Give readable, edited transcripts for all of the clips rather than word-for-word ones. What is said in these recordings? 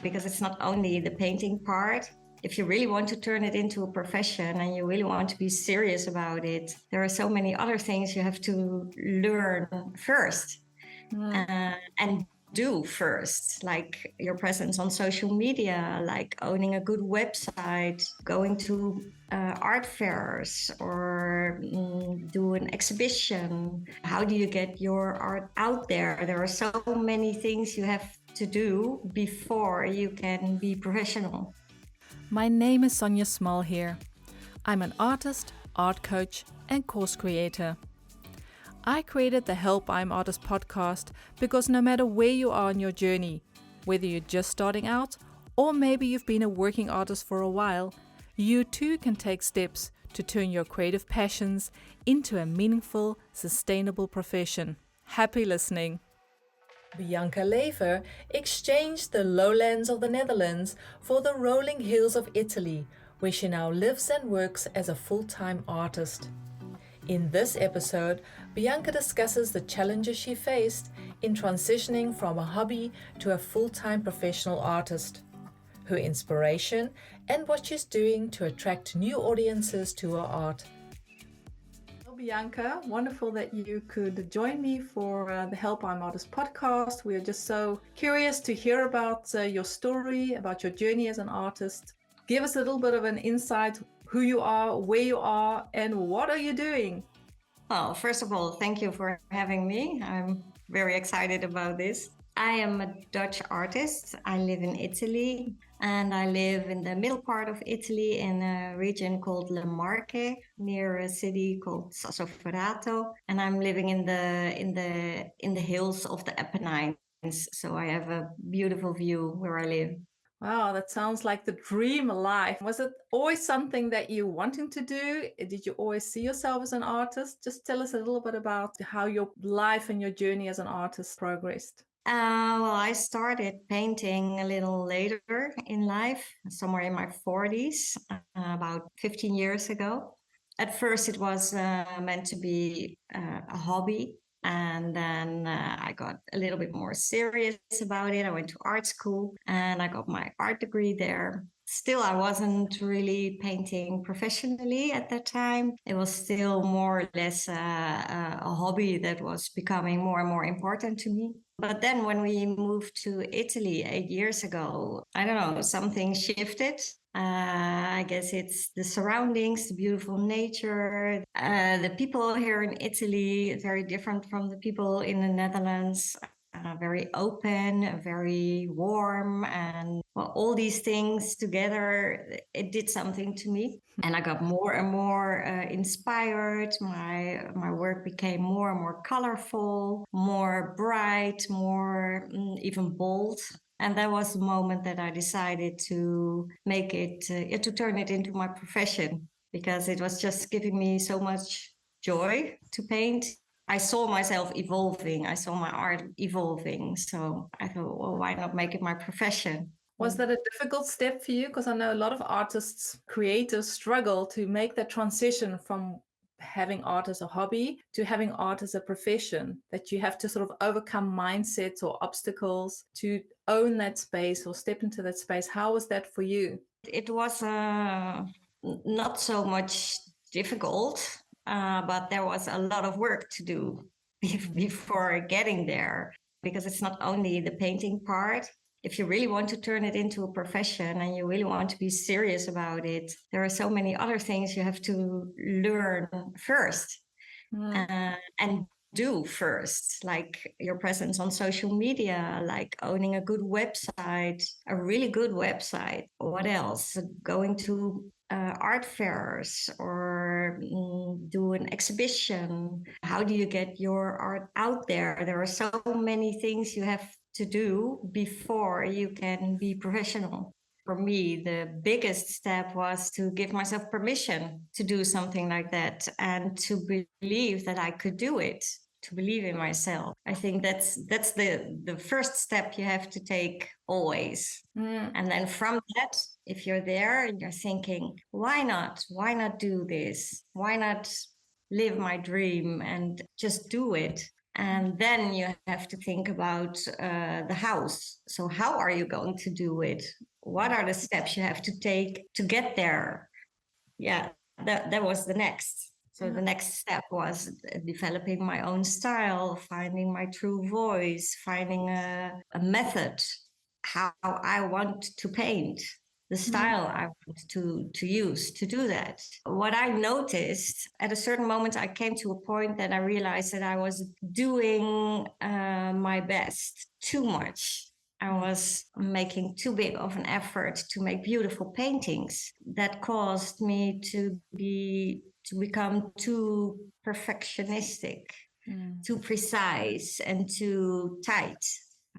because it's not only the painting part. If you really want to turn it into a profession and you really want to be serious about it, there are so many other things you have to learn first and do first, like your presence on social media, like owning a good website, going to art fairs or do an exhibition. How do you get your art out there? There are so many things you have to do before you can be professional. My name is Sonja Small here. I'm an artist, art coach, and course creator. I created the Help I'm Artist podcast because no matter where you are on your journey, whether you're just starting out or maybe you've been a working artist for a while, you too can take steps to turn your creative passions into a meaningful, sustainable profession. Happy listening. Bianca Lever exchanged the lowlands of the Netherlands for the rolling hills of Italy, where she now lives and works as a full-time artist. In this episode, Bianca discusses the challenges she faced in transitioning from a hobby to a full-time professional artist, her inspiration, and what she's doing to attract new audiences to her art. Well, Bianca, wonderful that you could join me for the Help I'm Artist podcast. We are just so curious to hear about your story, about your journey as an artist. Give us a little bit of an insight, who you are, where you are, and what are you doing? Well, first of all, thank you for having me. I'm very excited about this. I am a Dutch artist. I live in Italy, and I live in the middle part of Italy in a region called Le Marche, near a city called Sassoferrato. And I'm living in the hills of the Apennines. So I have a beautiful view where I live. Wow, that sounds like the dream life. Was it always something that you wanted to do? Did you always see yourself as an artist? Just tell us a little bit about how your life and your journey as an artist progressed. Well, I started painting a little later in life, somewhere in my 40s, about 15 years ago. At first, it was meant to be a hobby. And then I got a little bit more serious about it. I went to art school and I got my art degree there. Still, I wasn't really painting professionally at that time. It was still more or less a hobby that was becoming more and more important to me. But then when we moved to Italy 8 years ago, I don't know, something shifted. I guess it's the surroundings, the beautiful nature. The people here in Italy, very different from the people in the Netherlands. Very open, very warm, and well, all these things together, it did something to me. And I got more and more inspired. My work became more and more colorful, more bright, more even bold. And that was the moment that I decided to make it, to turn it into my profession, because it was just giving me so much joy to paint. I saw myself evolving. I saw my art evolving. So I thought, well, why not make it my profession? Was that a difficult step for you? Because I know a lot of artists, creators struggle to make that transition from having art as a hobby to having art as a profession, that you have to sort of overcome mindsets or obstacles to own that space or step into that space. How was that for you? It was not so much difficult, but there was a lot of work to do before getting there, because it's not only the painting part. If you really want to turn it into a profession and you really want to be serious about it, there are so many other things you have to learn first and do first, like your presence on social media, like owning a good website, a really good website. What else? Going to art fairs or do an exhibition. How do you get your art out there? There are so many things you have to do before you can be professional. For me, the biggest step was to give myself permission to do something like that and to believe that I could do it, to believe in myself. I think that's the first step you have to take always. And then from that, if you're there and you're thinking, why not? Why not do this? Why not live my dream and just do it? And then you have to think about the house. So how are you going to do it? What are the steps you have to take to get there? Yeah, that was the next. So the next step was developing my own style, finding my true voice, finding a method, how I want to paint, the style I want to use to do that. What I noticed at a certain moment, I came to a point that I realized that I was doing my best too much. I was making too big of an effort to make beautiful paintings. That caused me to become too perfectionistic, too precise, and too tight.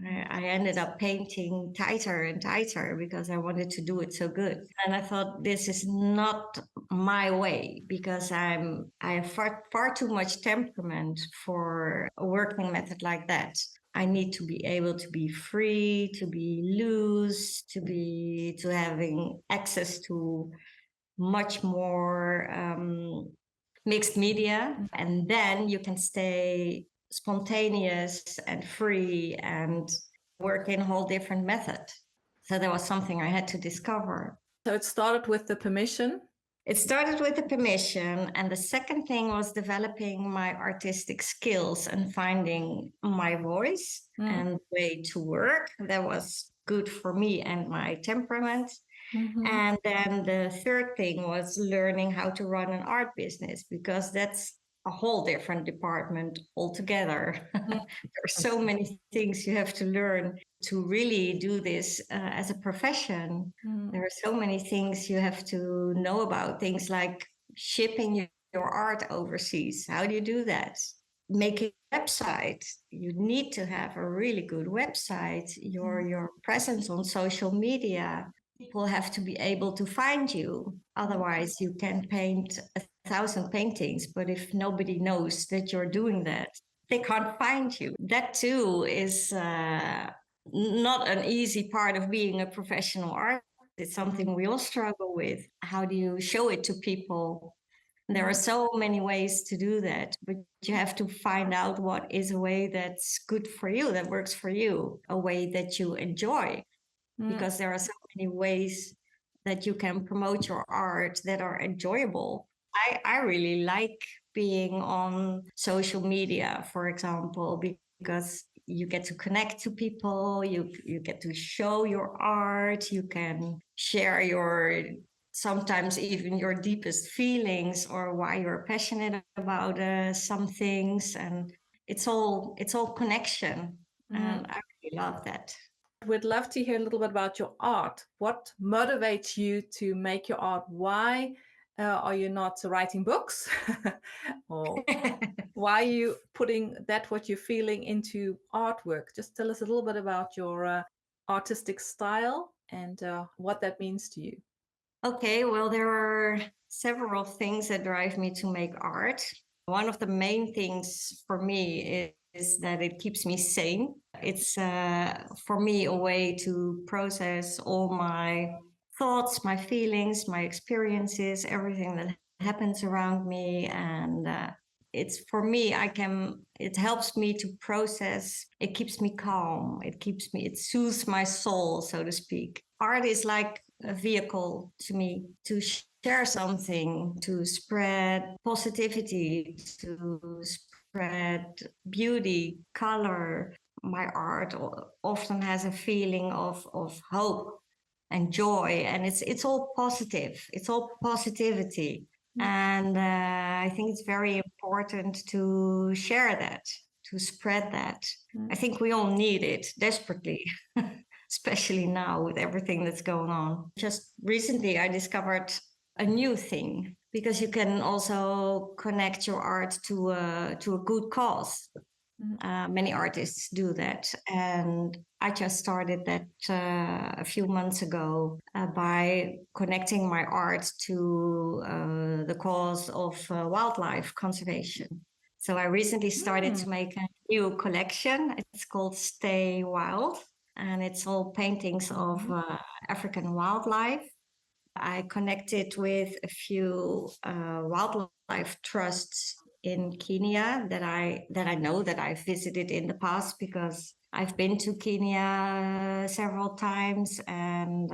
I ended up painting tighter and tighter because I wanted to do it so good. And I thought this is not my way because I have far too much temperament for a working method like that. I need to be able to be free, to be loose, to having access to much more mixed media, and then you can stay spontaneous and free and work in a whole different method. So that was something I had to discover. So it started with the permission. It started with the permission, and the second thing was developing my artistic skills and finding my voice and way to work that was good for me and my temperament. And then the third thing was learning how to run an art business, because that's a whole different department altogether. There are so many things you have to learn to really do this as a profession. There are so many things you have to know about, things like shipping your art overseas. How do you do that? Making a website. You need to have a really good website, your presence on social media. People have to be able to find you. Otherwise, you can paint 1,000 paintings, but if nobody knows that you're doing that, they can't find you. That too is not an easy part of being a professional artist. It's something we all struggle with. How do you show it to people? There are so many ways to do that, but you have to find out what is a way that's good for you, that works for you, a way that you enjoy. Because there are so many ways that you can promote your art that are enjoyable. I really like being on social media, for example, because you get to connect to people, you get to show your art, you can share your sometimes even your deepest feelings or why you're passionate about some things, and it's all connection, and I really love that. We'd love to hear a little bit about your art. What motivates you to make your art? Why are you not writing books? Or why are you putting what you're feeling into artwork? Just tell us a little bit about your artistic style and what that means to you. Okay, well, there are several things that drive me to make art. One of the main things for me is that it keeps me sane. It's for me a way to process all my thoughts, my feelings, my experiences, everything that happens around me. And it's for me, it helps me to process. It keeps me calm. It soothes my soul, so to speak. Art is like a vehicle to me to share something, to spread positivity, to spread beauty, color. My art often has a feeling of hope and joy, and it's all positive. It's all positivity. And I think it's very important to share that, to spread that. I think we all need it desperately. Especially now with everything that's going on. Just recently, I discovered a new thing, because you can also connect your art to a good cause. Many artists do that. And I just started that a few months ago by connecting my art to the cause of wildlife conservation. So I recently started to make a new collection. It's called Stay Wild, and it's all paintings of African wildlife. I connected with a few wildlife trusts in Kenya that I know that I visited in the past, because I've been to Kenya several times and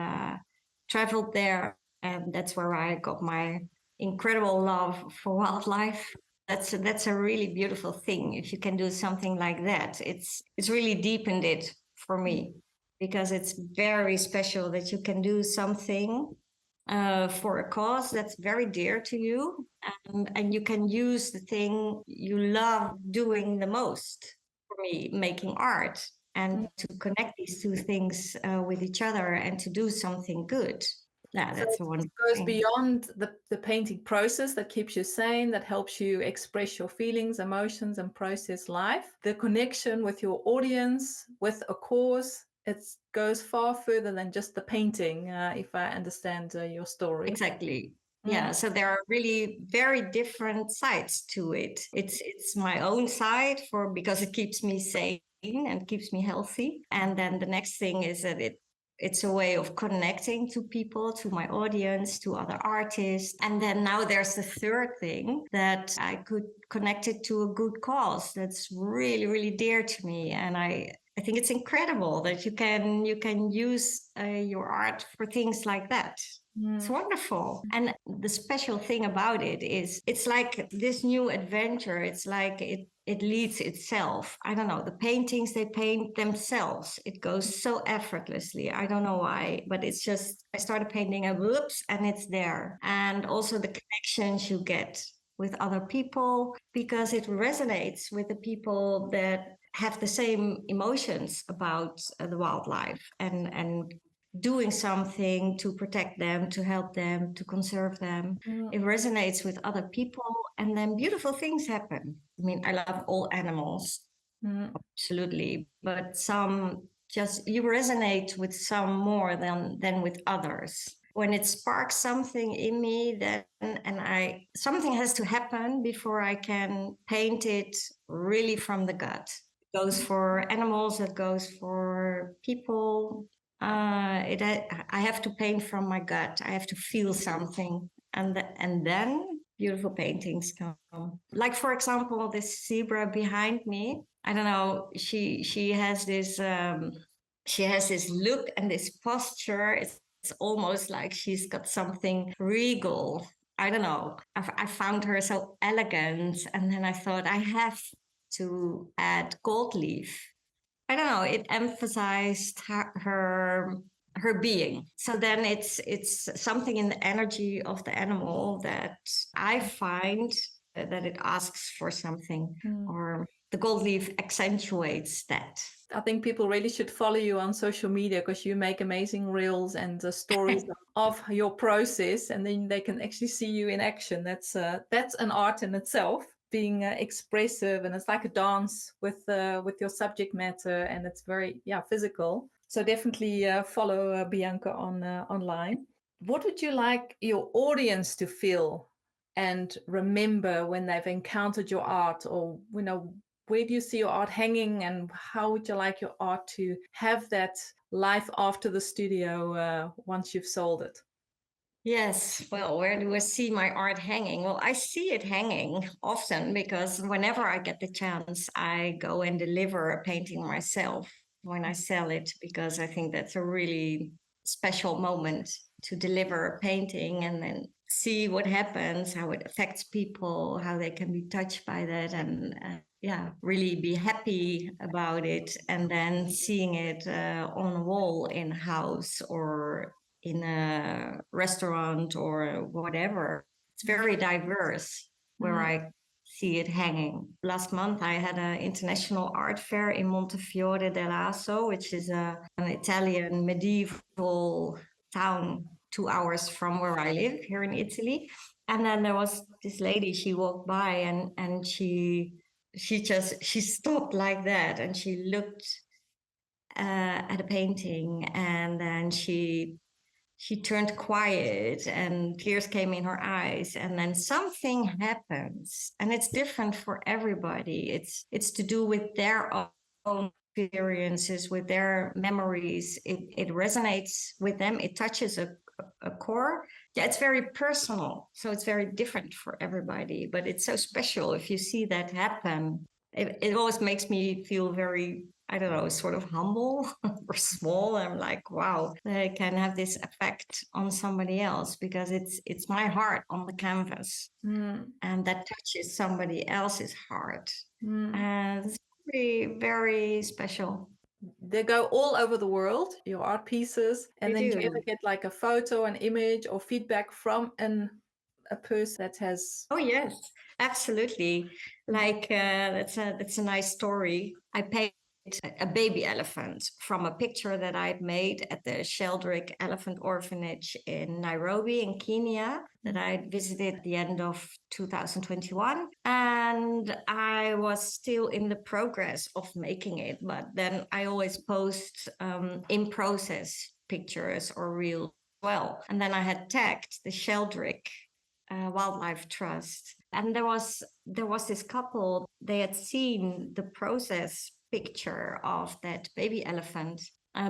traveled there, and that's where I got my incredible love for wildlife. That's a really beautiful thing. If you can do something like that, it's really deepened it for me, because it's very special that you can do something for a cause that's very dear to you, and you can use the thing you love doing the most. For me, making art, and to connect these two things with each other and to do something good. Yeah, So that's a it wonderful goes thing. beyond the painting process that keeps you sane, that helps you express your feelings, emotions, and process life. The connection with your audience, with a cause, it goes far further than just the painting, if I understand your story. Exactly. Yeah, so there are really very different sides to it. It's my own side, for because it keeps me sane and keeps me healthy. And then the next thing is that it's a way of connecting to people, to my audience, to other artists. And then now there's the third thing, that I could connect it to a good cause that's really, really dear to me. And I think it's incredible that you can use your art for things like that. It's wonderful. And the special thing about it is it's like this new adventure. It's like it leads itself. I don't know. The paintings, they paint themselves. It goes so effortlessly. I don't know why, but it's just, I started painting and whoops, and it's there. And also the connections you get with other people, because it resonates with the people that have the same emotions about the wildlife, and doing something to protect them, to help them, to conserve them. It resonates with other people, and then beautiful things happen. I mean, I love all animals, absolutely, but some just, you resonate with some more than with others. When it sparks something in me, then something has to happen before I can paint it really from the gut. It goes for animals, it goes for people. I have to paint from my gut. I have to feel something, and then beautiful paintings come. Like, for example, this zebra behind me. I don't know. She has this look and this posture. It's almost like she's got something regal. I don't know. I found her so elegant, and then I thought I have to add gold leaf. I don't know. It emphasized her being. So then it's something in the energy of the animal that I find that it asks for something, or the gold leaf accentuates that. I think people really should follow you on social media, because you make amazing reels and stories of your process, and then they can actually see you in action. That's an art in itself, being expressive, and it's like a dance with your subject matter, and it's very physical. So definitely follow Bianca on online. What would you like your audience to feel and remember when they've encountered your art, or where do you see your art hanging, and how would you like your art to have that life after the studio once you've sold it? Yes, well, where do I see my art hanging? Well, I see it hanging often, because whenever I get the chance, I go and deliver a painting myself when I sell it, because I think that's a really special moment to deliver a painting and then see what happens, how it affects people, how they can be touched by that, and really be happy about it. And then seeing it on a wall in a house or in a restaurant or whatever. It's very diverse where I see it hanging. Last month, I had an international art fair in Montefiore dell'Aso, which is an Italian medieval town 2 hours from where I live here in Italy. And then there was this lady, she walked by, and she stopped like that, and she looked at a painting, and then she turned quiet and tears came in her eyes, and then something happens, and it's different for everybody. It's to do with their own experiences, with their memories. It resonates with them. It touches a a core. Yeah, it's very personal, so it's very different for everybody. But it's so special if you see that happen. It always makes me feel very, I don't know, sort of humble or small. I'm like, wow, I can have this effect on somebody else because it's my heart on the canvas, and that touches somebody else's heart, and it's very, very special. They go all over the world, your art pieces. And They then do you ever do. get like a photo, an image, or feedback from a person that has? Oh yes, absolutely. Like that's a nice story. I painted a baby elephant from a picture that I'd made at the Sheldrick Elephant Orphanage in Nairobi in Kenya that I'd visited at the end of 2021. And I was still in the progress of making it, but then I always post in process pictures or reels as well. And then I had tagged the Sheldrick Wildlife Trust. And there was this couple. They had seen the process picture of that baby elephant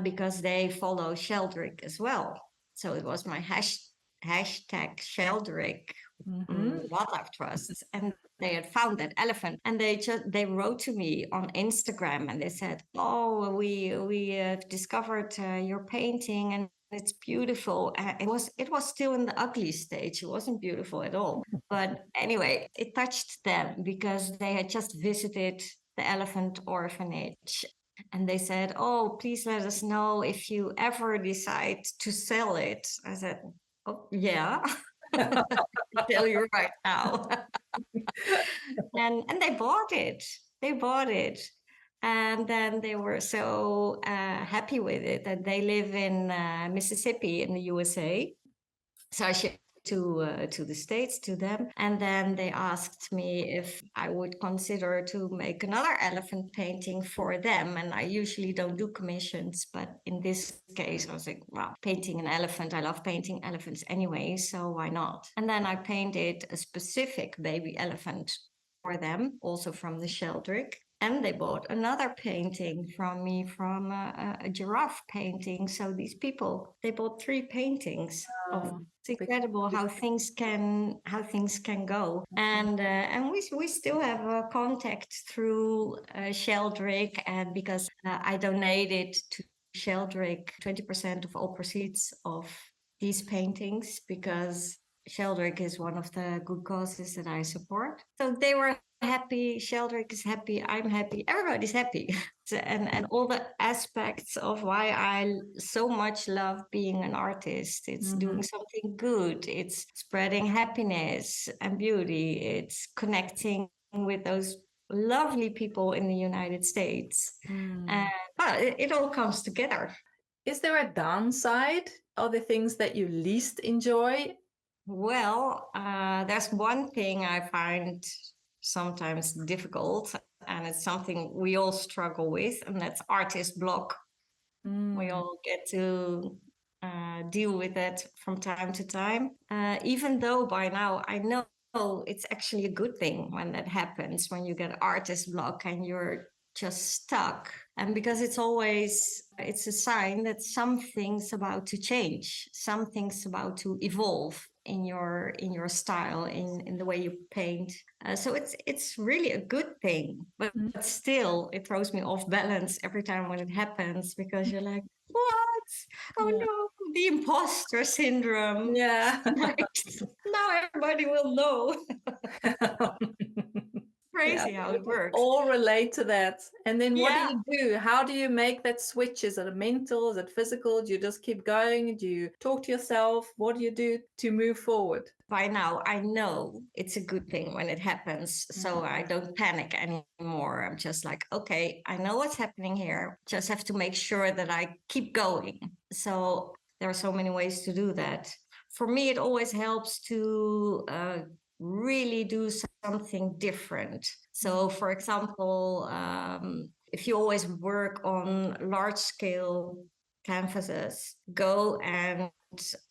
because they follow Sheldrick as well. So it was my hashtag Sheldrick Wildlife Trusts, and they had found that elephant, and they wrote to me on Instagram, and they said, "Oh, we have discovered your painting, and it's beautiful." It was still in the ugly stage. It wasn't beautiful at all. But anyway, it touched them because they had just visited the elephant orphanage. And they said, "Oh, please let us know if you ever decide to sell it." I said, "Oh, yeah." I'll tell you right now. And they bought it. They bought it. And then they were so happy with it that they live in Mississippi in the USA. So I shipped to the States to them. And then they asked me if I would consider to make another elephant painting for them. And I usually don't do commissions, but in this case, I was like, wow, painting an elephant. I love painting elephants anyway, so why not? And then I painted a specific baby elephant for them, also from the Sheldrick. And they bought another painting from me from a giraffe painting. So these people, they bought 3 paintings. It's incredible how things can go. And we still have contact through Sheldrick, and because I donated to Sheldrick 20% of all proceeds of these paintings, because Sheldrick is one of the good causes that I support. So they were happy, Sheldrick is happy, I'm happy, everybody's happy. And all the aspects of why I so much love being an artist. It's doing something good, it's spreading happiness and beauty, it's connecting with those lovely people in the United States. But it all comes together. Is there a downside? Are there things that you least enjoy? Well, there's one thing I find sometimes difficult, and it's something we all struggle with, and that's artist block. We all get to deal with it from time to time, even though by now I know it's actually a good thing when that happens, when you get artist block and you're just stuck. And because it's a sign that something's about to change, something's about to evolve in your style, in the way you paint. So it's really a good thing, but still it throws me off balance every time when it happens, because you're like, what? Oh no, the imposter syndrome. Yeah. Now everybody will know. Crazy how it works. All relate to that. And then what Yeah. do you do? How do you make that switch? Is it a mental? Is it physical? Do you just keep going? Do you talk to yourself? What do you do to move forward? By now, I know it's a good thing when it happens. So I don't panic anymore. I'm just like, okay, I know what's happening here. Just have to make sure that I keep going. So there are so many ways to do that. For me, it always helps to really do something different. So, for example, if you always work on large scale canvases, go and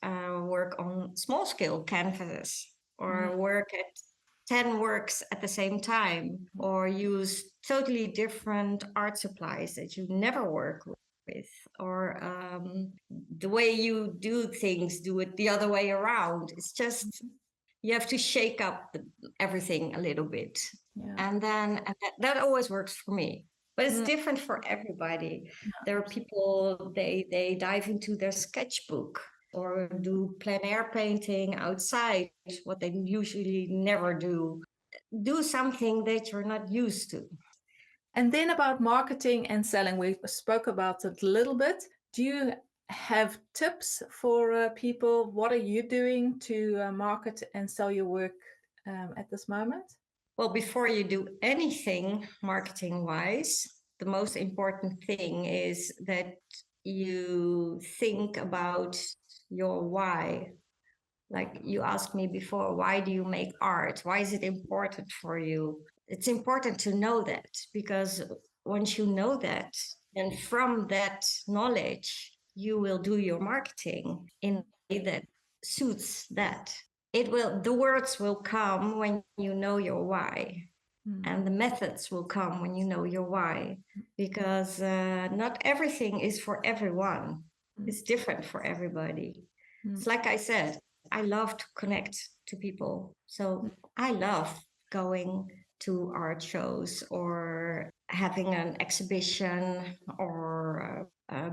work on small scale canvases, or work at 10 works at the same time, or use totally different art supplies that you never work with, or the way you do things, do it the other way around. It's just, you have to shake up everything a little bit. Yeah. And then that always works for me. But it's different for everybody. There are people, they dive into their sketchbook or do plein air painting outside, what they usually never do. Do something that you're not used to. And then about marketing and selling, we spoke about it a little bit. Do you have tips for people? What are you doing to market and sell your work at this moment? Well, before you do anything marketing-wise, the most important thing is that you think about your why. Like you asked me before, why do you make art? Why is it important for you? It's important to know that, because once you know that, and from that knowledge, you will do your marketing in a way that suits that. The words will come when you know your why. And the methods will come when you know your why, because not everything is for everyone. It's different for everybody. It's like I said, I love to connect to people. So I love going to art shows or having an exhibition or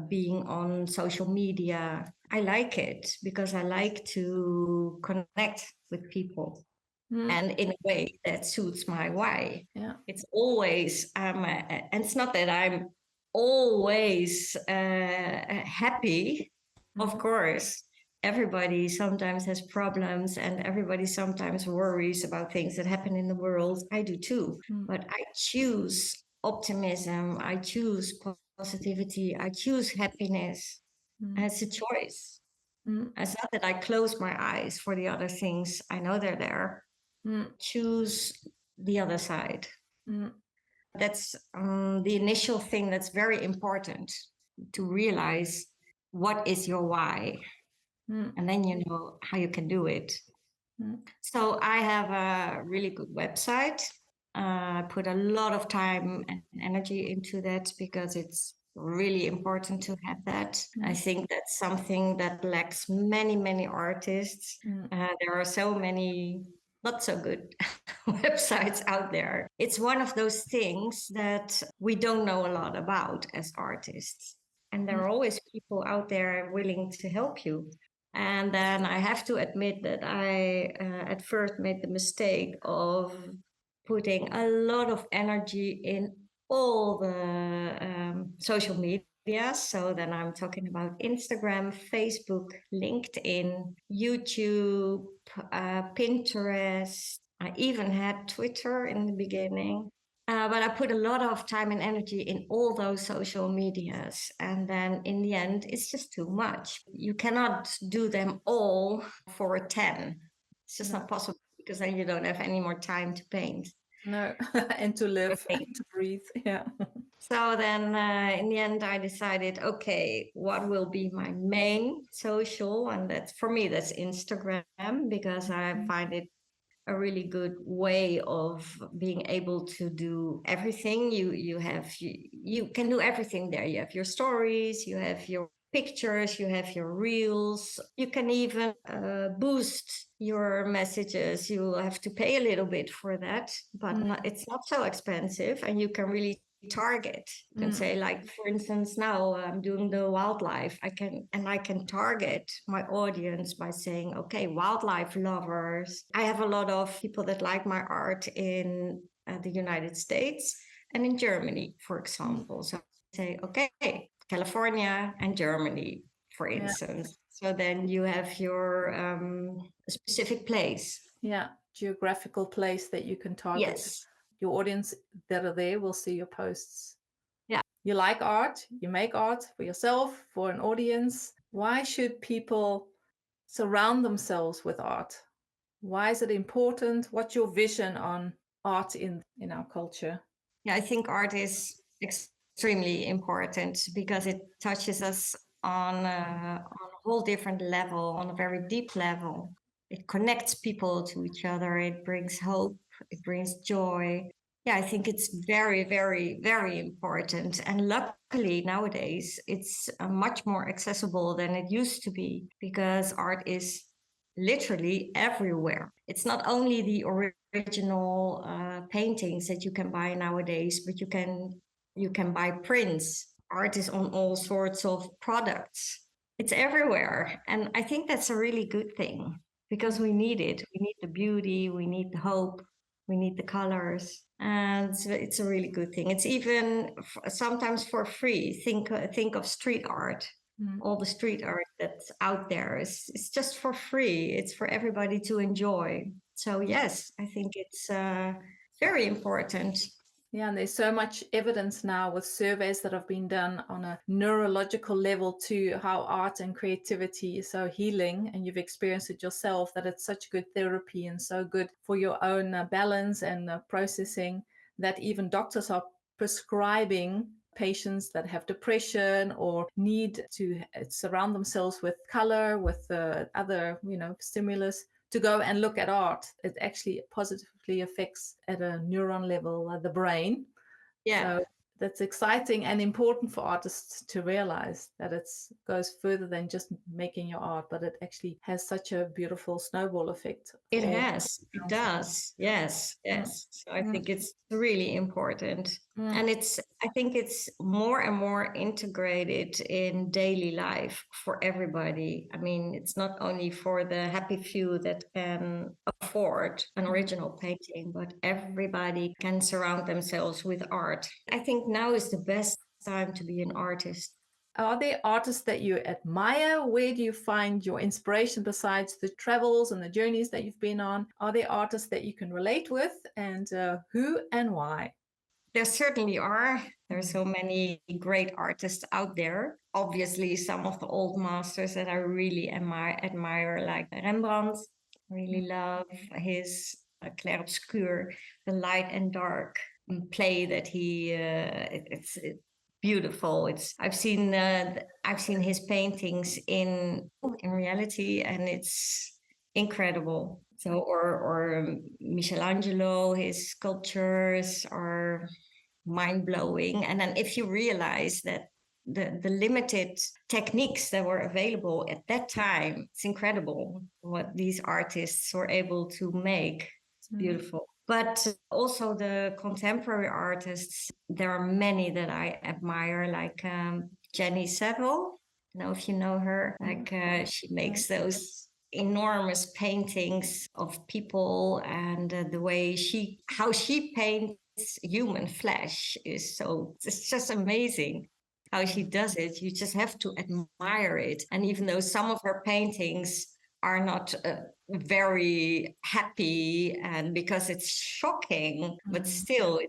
being on social media. I like it because I like to connect with people. And in a way that suits my why. Yeah. It's always, and it's not that I'm always happy. Of course, everybody sometimes has problems and everybody sometimes worries about things that happen in the world. I do too. But I choose optimism. I choose positivity. I choose happiness. And it's a choice. It's not that I close my eyes for the other things. I know they're there. Choose the other side. That's the initial thing that's very important, to realize what is your why. And then you know how you can do it. So I have a really good website. I put a lot of time and energy into that because it's really important to have that. I think that's something that lacks many, many artists. There are so many not so good websites out there. It's one of those things that we don't know a lot about as artists. And there are always people out there willing to help you. And then I have to admit that I at first made the mistake of putting a lot of energy in all the social media. So then I'm talking about Instagram, Facebook, LinkedIn, YouTube, Pinterest. I even had Twitter in the beginning. But I put a lot of time and energy in all those social medias. And then in the end, it's just too much. You cannot do them all for a 10. It's just not possible, because then you don't have any more time to paint. No, and to live, and to breathe. Yeah. So then in the end, I decided, okay, what will be my main social? And that's, for me, that's Instagram, because I find it a really good way of being able to do everything. You can do everything there. You have your stories, you have your pictures, you have your reels. You can even boost your messages. You have to pay a little bit for that, but it's not so expensive, and you can really target. You can say, like, for instance, now I'm doing the wildlife. I can target my audience by saying, okay, wildlife lovers. I have a lot of people that like my art in the United States and in Germany, for example. So I say, okay, California and Germany, for instance. So then you have your specific place. Yeah, geographical place that you can target. Yes. Your audience that are there will see your posts. Yeah. You like art, you make art for yourself, for an audience. Why should people surround themselves with art? Why is it important? What's your vision on art in our culture? Yeah, I think art is extremely important because it touches us on a whole different level, on a very deep level. It connects people to each other. It brings hope. It brings joy. Yeah, I think it's very, very, very important. And luckily nowadays, it's much more accessible than it used to be because art is literally everywhere. It's not only the original paintings that you can buy nowadays, but you can buy prints. Art is on all sorts of products. It's everywhere, and I think that's a really good thing because we need it. We need the beauty, we need the hope, we need the colors, and it's a really good thing. It's even sometimes for free. Think of street art. All the street art that's out there is just for free. It's for everybody to enjoy. So yes, I think it's very important. Yeah, and there's so much evidence now with surveys that have been done on a neurological level to how art and creativity is so healing, and you've experienced it yourself, that it's such good therapy and so good for your own balance and processing, that even doctors are prescribing patients that have depression or need to surround themselves with color, with other, stimulus, to go and look at art. It actually positively affects at a neuron level the brain. Yeah. So that's exciting and important for artists to realize that it goes further than just making your art, but it actually has such a beautiful snowball effect. It has. It does. Yes. Yes. So I think it's really important. And I think it's more and more integrated in daily life for everybody. I mean, it's not only for the happy few that can afford an original painting, but everybody can surround themselves with art. I think now is the best time to be an artist. Are there artists that you admire? Where do you find your inspiration besides the travels and the journeys that you've been on? Are there artists that you can relate with, and who and why? There certainly are. There are so many great artists out there. Obviously, some of the old masters that I really admire like Rembrandt. I really love his clair obscur, the light and dark play that it's beautiful. I've seen his paintings in reality, and it's incredible. So, or Michelangelo, his sculptures are mind blowing. And then if you realize that the limited techniques that were available at that time, it's incredible what these artists were able to make. It's beautiful. But also the contemporary artists, there are many that I admire, like Jenny Saville. I don't know if you know her. Like she makes those enormous paintings of people, and the way how she paints human flesh it's just amazing how she does it. You just have to admire it. And even though some of her paintings are not very happy, and because it's shocking, but still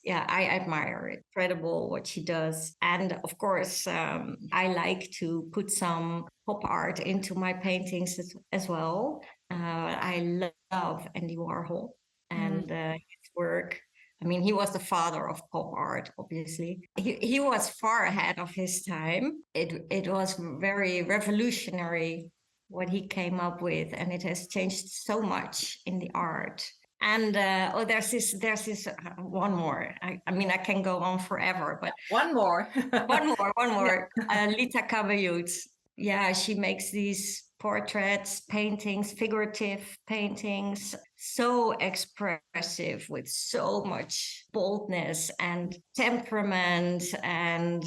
I admire it. Incredible what she does. And of course, I like to put some pop art into my paintings as well. I love Andy Warhol and his work. I mean, he was the father of pop art, obviously. He was far ahead of his time. It was very revolutionary what he came up with, and it has changed so much in the art. And there's this one more. I mean, I can go on forever, but one more. one more. Lita Caballot. Yeah, she makes these portraits, paintings, figurative paintings, so expressive with so much boldness and temperament, and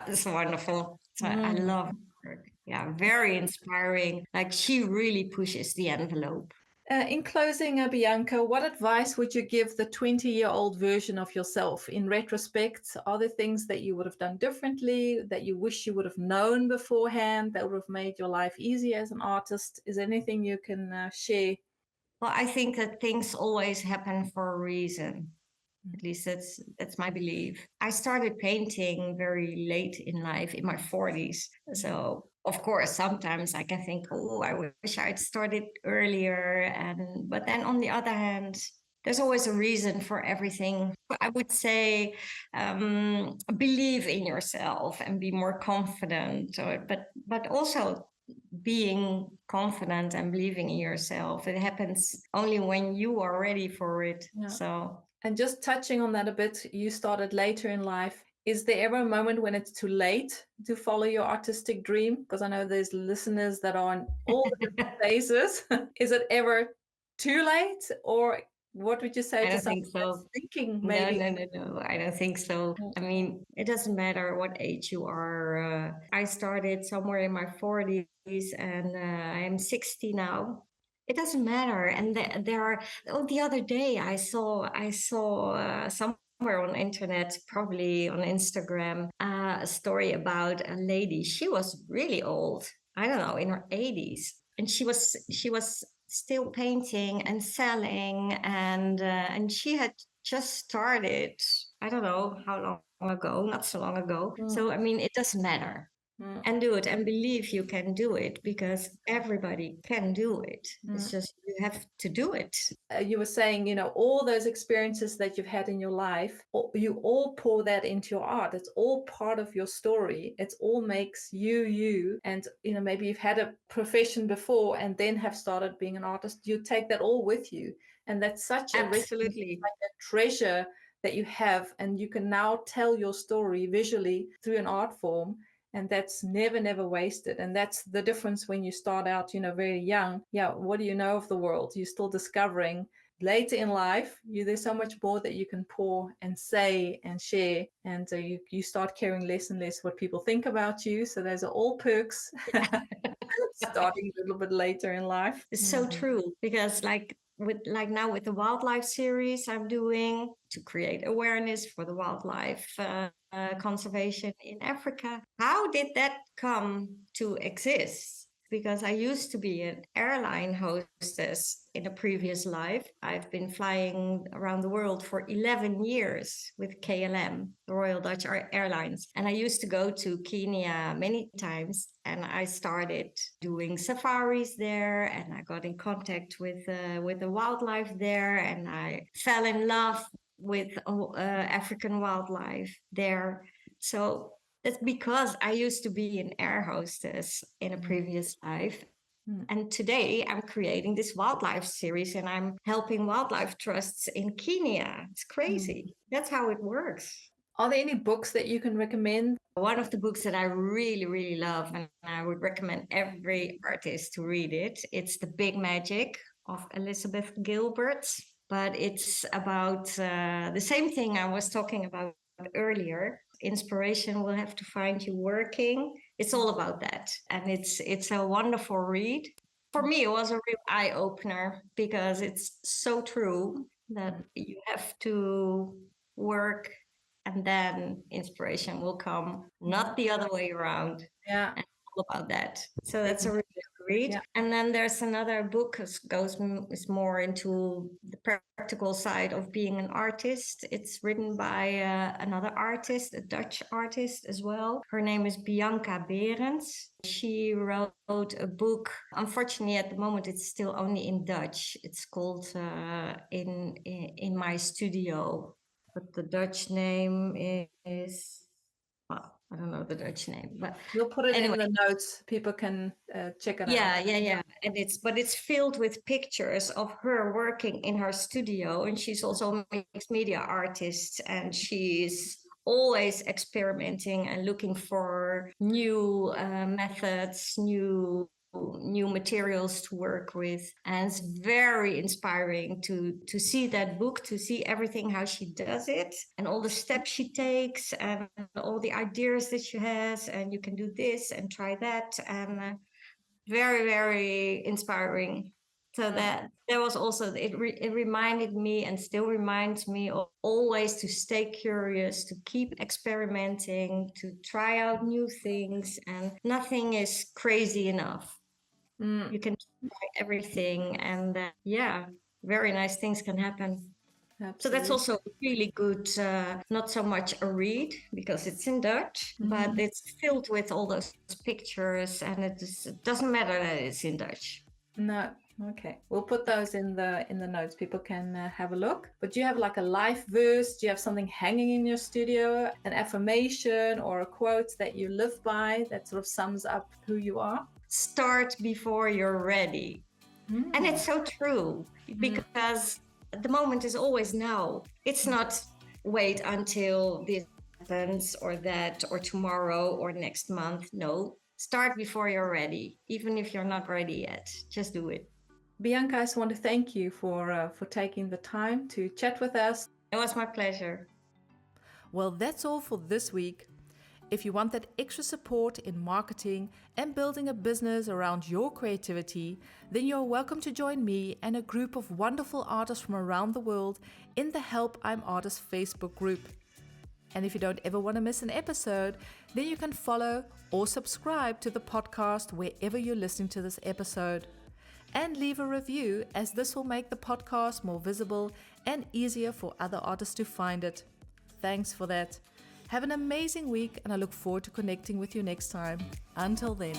it's wonderful. So I love her. Yeah, very inspiring. Like she really pushes the envelope. In closing, Bianca, what advice would you give the 20-year-old version of yourself? In retrospect, are there things that you would have done differently, that you wish you would have known beforehand, that would have made your life easier as an artist? Is there anything you can share? Well, I think that things always happen for a reason. At least that's my belief. I started painting very late in life, in my 40s. So of course, sometimes I can think, oh, I wish I'd started earlier. But then on the other hand, there's always a reason for everything. I would say believe in yourself and be more confident. But also being confident and believing in yourself, it happens only when you are ready for it. Yeah. So And just touching on that a bit, you started later in life. Is there ever a moment when it's too late to follow your artistic dream? Because I know there's listeners that are in all the different phases. Is it ever too late? Or what would you say I to don't someone think that's so. thinking No, maybe? no, no, no. I don't think so. I mean, it doesn't matter what age you are. I started somewhere in my 40s and I am 60 now. It doesn't matter. And there are, oh, the other day I saw somewhere on internet, probably on Instagram, a story about a lady. She was really old. I don't know, in her 80s. And she was still painting and selling and she had just started, I don't know how long ago, not so long ago. So I mean, it doesn't matter. And do it and believe you can do it, because everybody can do it. It's just you have to do it. You were saying, all those experiences that you've had in your life, you all pour that into your art. It's all part of your story. It all makes you. And, maybe you've had a profession before and then have started being an artist. You take that all with you. And that's such a rich, Absolutely. like a treasure that you have. And you can now tell your story visually through an art form. And that's never wasted. And that's the difference when you start out, very young. Yeah, what do you know of the world? You're still discovering. Later in life, there's so much more that you can pour and say and share. And you start caring less and less what people think about you. So those are all perks. Starting a little bit later in life. It's so true, because now with the wildlife series I'm doing to create awareness for the wildlife conservation in Africa. How did that come to exist? Because I used to be an airline hostess in a previous life. I've been flying around the world for 11 years with KLM, the Royal Dutch Airlines. And I used to go to Kenya many times, and I started doing safaris there, and I got in contact with the wildlife there, and I fell in love with African wildlife there. So that's because I used to be an air hostess in a previous life. And today I'm creating this wildlife series and I'm helping wildlife trusts in Kenya. It's crazy. That's how it works. Are there any books that you can recommend? One of the books that I really, really love, and I would recommend every artist to read it, it's The Big Magic of Elizabeth Gilbert. But it's about the same thing I was talking about earlier. Inspiration will have to find you working. It's all about that. And it's a wonderful read. For me, it was a real eye-opener, because it's so true that you have to work and then inspiration will come, not the other way around. Yeah. And all about that. So that's a really good read. Yeah. And then there's another book is more into the practical side of being an artist. It's written by another artist, a Dutch artist as well. Her name is Bianca Lever. She wrote a book. Unfortunately, at the moment, it's still only in Dutch. It's called In My Studio. But the Dutch name is, well, I don't know the Dutch name, but we'll put it anyway. In the notes. People can check it out. Yeah. And it's filled with pictures of her working in her studio, and she's also a mixed media artist, and she's always experimenting and looking for new methods, new materials to work with. And it's very inspiring to see that book, to see everything, how she does it and all the steps she takes and all the ideas that she has, and you can do this and try that, and very, very inspiring. So that was also, it reminded me and still reminds me of always to stay curious, to keep experimenting, to try out new things, and nothing is crazy enough. You can try everything, and very nice things can happen. Absolutely. So that's also really good, not so much a read because it's in Dutch, but it's filled with all those pictures, and it doesn't matter that it's in Dutch. No. Okay, we'll put those in the notes. People can have a look. But do you have like a life verse? Do you have something hanging in your studio, an affirmation or a quote that you live by that sort of sums up who you are? Start before you're ready. And it's so true, because the moment is always now. It's not wait until this happens or that or tomorrow or next month. No, start before you're ready. Even if you're not ready yet, just do it. Bianca, I just want to thank you for taking the time to chat with us. It was my pleasure. Well, that's all for this week. If you want that extra support in marketing and building a business around your creativity, then you're welcome to join me and a group of wonderful artists from around the world in the Help I'm Artist Facebook group. And if you don't ever want to miss an episode, then you can follow or subscribe to the podcast wherever you're listening to this episode. And leave a review, as this will make the podcast more visible and easier for other artists to find it. Thanks for that. Have an amazing week, and I look forward to connecting with you next time. Until then.